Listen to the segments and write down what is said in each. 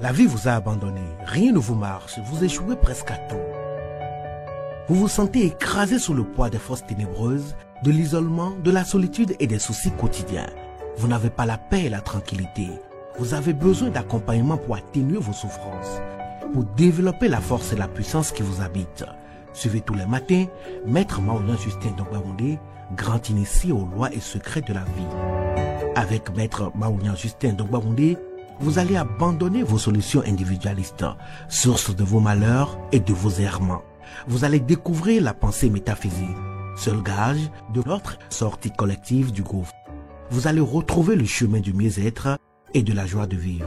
La vie vous a abandonné, rien ne vous marche, vous échouez presque à tout. Vous vous sentez écrasé sous le poids des forces ténébreuses, de l'isolement, de la solitude et des soucis quotidiens. Vous n'avez pas la paix et la tranquillité. Vous avez besoin d'accompagnement pour atténuer vos souffrances, pour développer la force et la puissance qui vous habitent. Suivez tous les matins Maître Maoulian Justin Dongbaoundé, grand initié aux lois et secrets de la vie. Avec Maître Maoulian Justin Dongbaoundé, vous allez abandonner vos solutions individualistes, source de vos malheurs et de vos errements. Vous allez découvrir la pensée métaphysique, seul gage de votre sortie collective du gouffre. Vous allez retrouver le chemin du mieux-être et de la joie de vivre.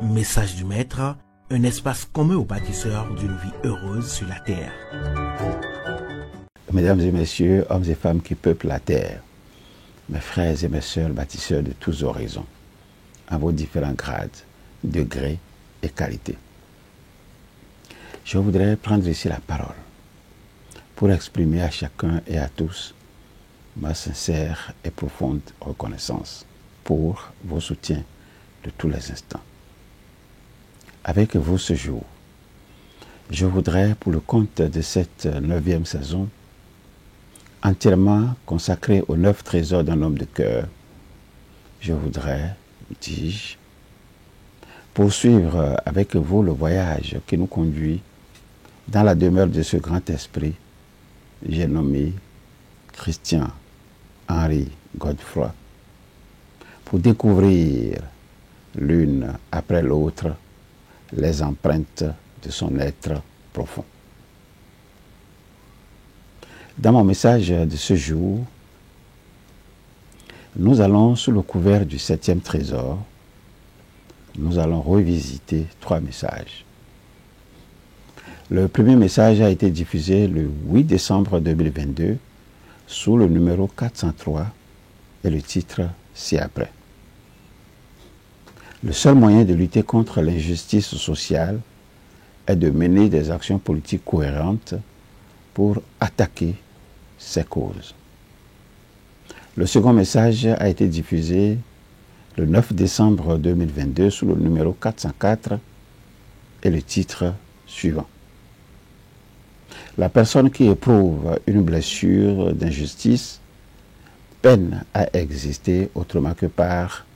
Message du Maître, un espace commun aux bâtisseurs d'une vie heureuse sur la terre. Mesdames et messieurs, hommes et femmes qui peuplent la terre, mes frères et mes sœurs bâtisseurs de tous horizons, à vos différents grades, degrés et qualités. Je voudrais prendre ici la parole pour exprimer à chacun et à tous ma sincère et profonde reconnaissance pour vos soutiens de tous les instants. Avec vous ce jour, je voudrais, pour le compte de cette 9e saison, entièrement consacrée aux 9 trésors d'un homme de cœur, je voudrais, dis-je, poursuivre avec vous le voyage qui nous conduit dans la demeure de ce grand esprit, j'ai nommé Christian Henry Godefroy, pour découvrir l'une après l'autre les empreintes de son être profond. Dans mon message de ce jour, nous allons, sous le couvert du 7e trésor, nous allons revisiter 3 messages. Le premier message a été diffusé le 8 décembre 2022 sous le numéro 403 et le titre ci-après. Le seul moyen de lutter contre l'injustice sociale est de mener des actions politiques cohérentes pour attaquer ces causes. Le second message a été diffusé le 9 décembre 2022 sous le numéro 404 et le titre suivant. La personne qui éprouve une blessure d'injustice peine à exister autrement que par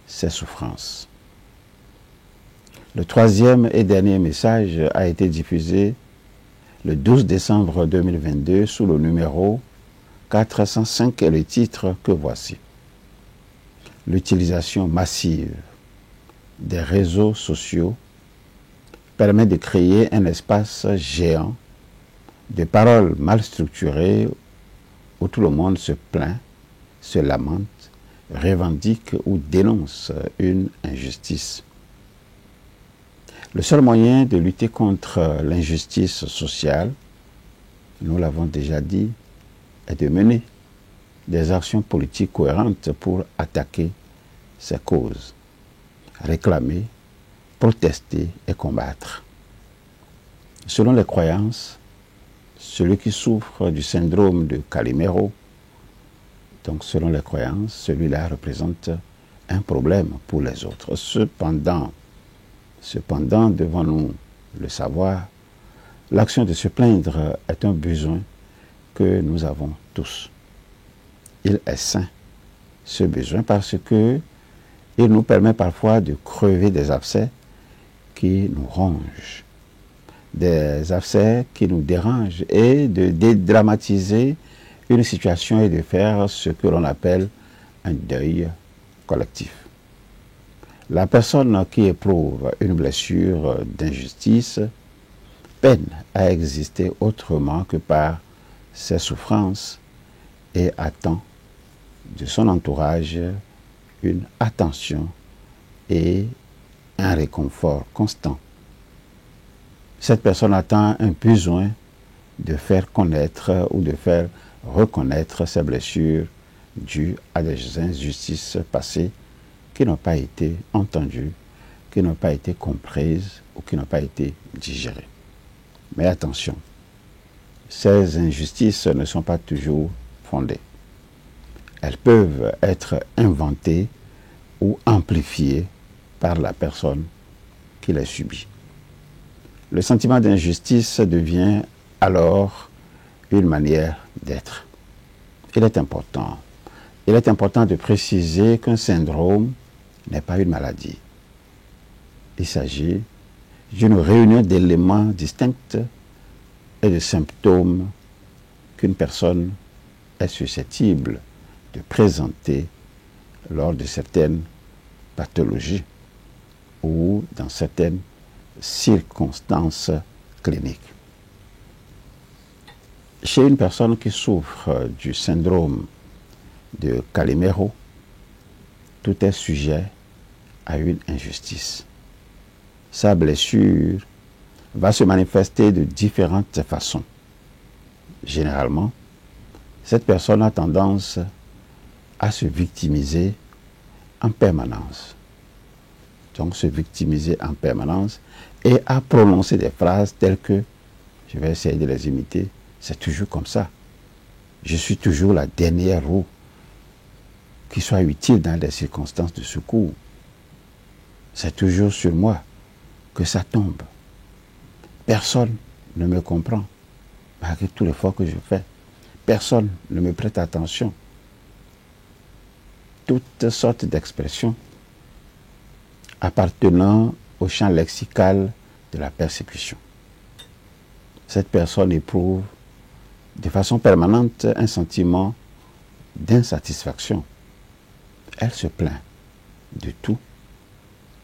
ses souffrances. Le troisième et dernier message a été diffusé le 12 décembre 2022 sous le numéro 405 et le titre que voici. L'utilisation massive des réseaux sociaux permet de créer un espace géant de paroles mal structurées où tout le monde se plaint, se lamente, revendique ou dénonce une injustice. Le seul moyen de lutter contre l'injustice sociale, nous l'avons déjà dit, est de mener des actions politiques cohérentes pour attaquer ces causes, réclamer, protester et combattre. Selon les croyances, celui qui souffre du syndrome de Calimero, donc selon les croyances, celui-là représente un problème pour les autres. Cependant, devons-nous le savoir, l'action de se plaindre est un besoin que nous avons tous. Il est sain, ce besoin, parce que il nous permet parfois de crever des abcès qui nous rongent, des abcès qui nous dérangent et de dédramatiser une situation et de faire ce que l'on appelle un deuil collectif. La personne qui éprouve une blessure d'injustice peine à exister autrement que par ses souffrances et attend de son entourage une attention et un réconfort constant. Cette personne attend un besoin de faire connaître ou de faire reconnaître ses blessures dues à des injustices passées qui n'ont pas été entendues, qui n'ont pas été comprises ou qui n'ont pas été digérées. Mais attention, ces injustices ne sont pas toujours fondées. Elles peuvent être inventées ou amplifiées par la personne qui les subit. Le sentiment d'injustice devient alors une manière d'être. Il est important de préciser qu'un syndrome n'est pas une maladie. Il s'agit d'une réunion d'éléments distincts et de symptômes qu'une personne est susceptible de présenter lors de certaines pathologies ou dans certaines circonstances cliniques. Chez une personne qui souffre du syndrome de Calimero, tout est sujet à une injustice. Sa blessure va se manifester de différentes façons. Généralement, cette personne a tendance à se victimiser en permanence. Donc, se victimiser en permanence et à prononcer des phrases telles que, je vais essayer de les imiter, c'est toujours comme ça. Je suis toujours la dernière roue qui soit utile dans les circonstances de secours. C'est toujours sur moi que ça tombe. Personne ne me comprend, malgré tout l'effort que je fais. Personne ne me prête attention. Toutes sortes d'expressions appartenant au champ lexical de la persécution. Cette personne éprouve de façon permanente un sentiment d'insatisfaction. Elle se plaint de tout,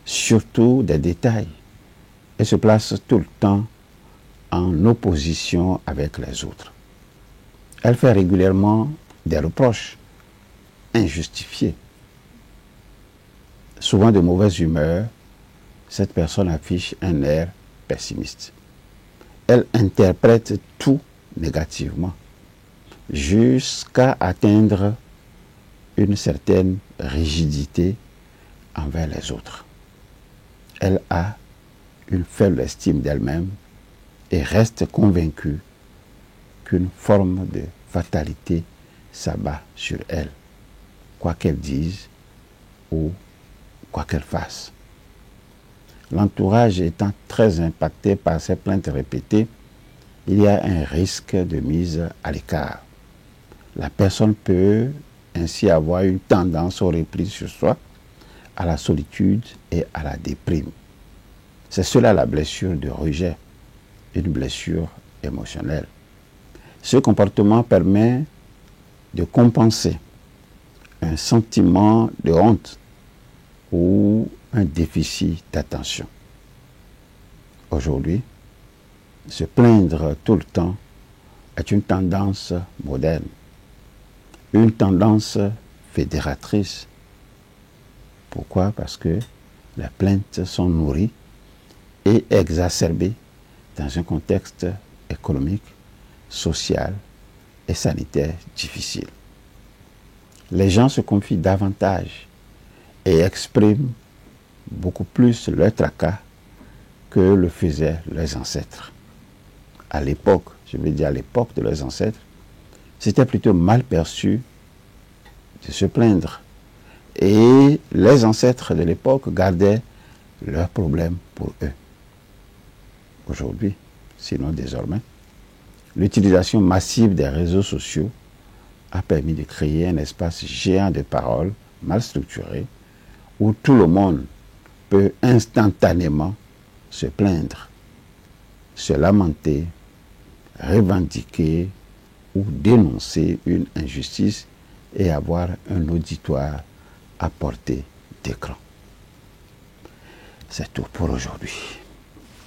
surtout des détails, et se place tout le temps en opposition avec les autres. Elle fait régulièrement des reproches injustifiés. Souvent de mauvaise humeur, cette personne affiche un air pessimiste. Elle interprète tout négativement jusqu'à atteindre une certaine rigidité envers les autres. Elle a une faible estime d'elle-même et reste convaincue qu'une forme de fatalité s'abat sur elle, quoi qu'elle dise ou quoi qu'elle fasse. L'entourage étant très impacté par ces plaintes répétées, il y a un risque de mise à l'écart. La personne peut ainsi avoir une tendance au repli sur soi, à la solitude et à la déprime. C'est cela la blessure de rejet, une blessure émotionnelle. Ce comportement permet de compenser un sentiment de honte ou un déficit d'attention. Aujourd'hui, se plaindre tout le temps est une tendance moderne, une tendance fédératrice. Pourquoi? Parce que les plaintes sont nourries et exacerbées dans un contexte économique, social et sanitaire difficile. Les gens se confient davantage et expriment beaucoup plus leur tracas que le faisaient leurs ancêtres. À l'époque, je veux dire à l'époque de leurs ancêtres, c'était plutôt mal perçu de se plaindre. Et les ancêtres de l'époque gardaient leurs problèmes pour eux. Aujourd'hui, sinon désormais, l'utilisation massive des réseaux sociaux a permis de créer un espace géant de paroles mal structuré où tout le monde peut instantanément se plaindre, se lamenter, revendiquer ou dénoncer une injustice et avoir un auditoire à portée d'écran. C'est tout pour aujourd'hui.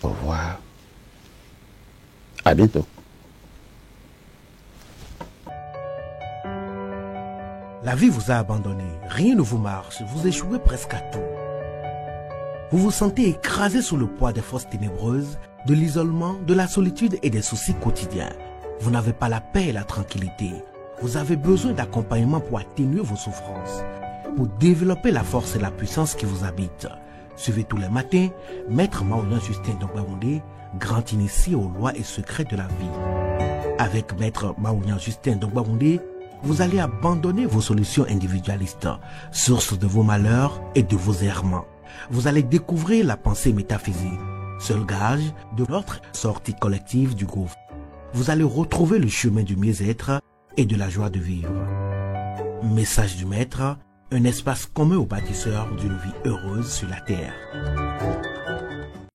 Au revoir. À bientôt. La vie vous a abandonné, rien ne vous marche, vous échouez presque à tout. Vous vous sentez écrasé sous le poids des forces ténébreuses, de l'isolement, de la solitude et des soucis quotidiens. Vous n'avez pas la paix et la tranquillité. Vous avez besoin d'accompagnement pour atténuer vos souffrances, pour développer la force et la puissance qui vous habitent. Suivez tous les matins Maître Maoulian Justin Dongbaoundé, grand initié aux lois et secrets de la vie. Avec Maître Maoulian Justin Dongbaoundé, vous allez abandonner vos solutions individualistes, source de vos malheurs et de vos errements. vous allez découvrir la pensée métaphysique, seul gage de notre sortie collective du gouffre. Vous allez retrouver le chemin du mieux-être et de la joie de vivre. Message du Maître, un espace commun aux bâtisseurs d'une vie heureuse sur la terre.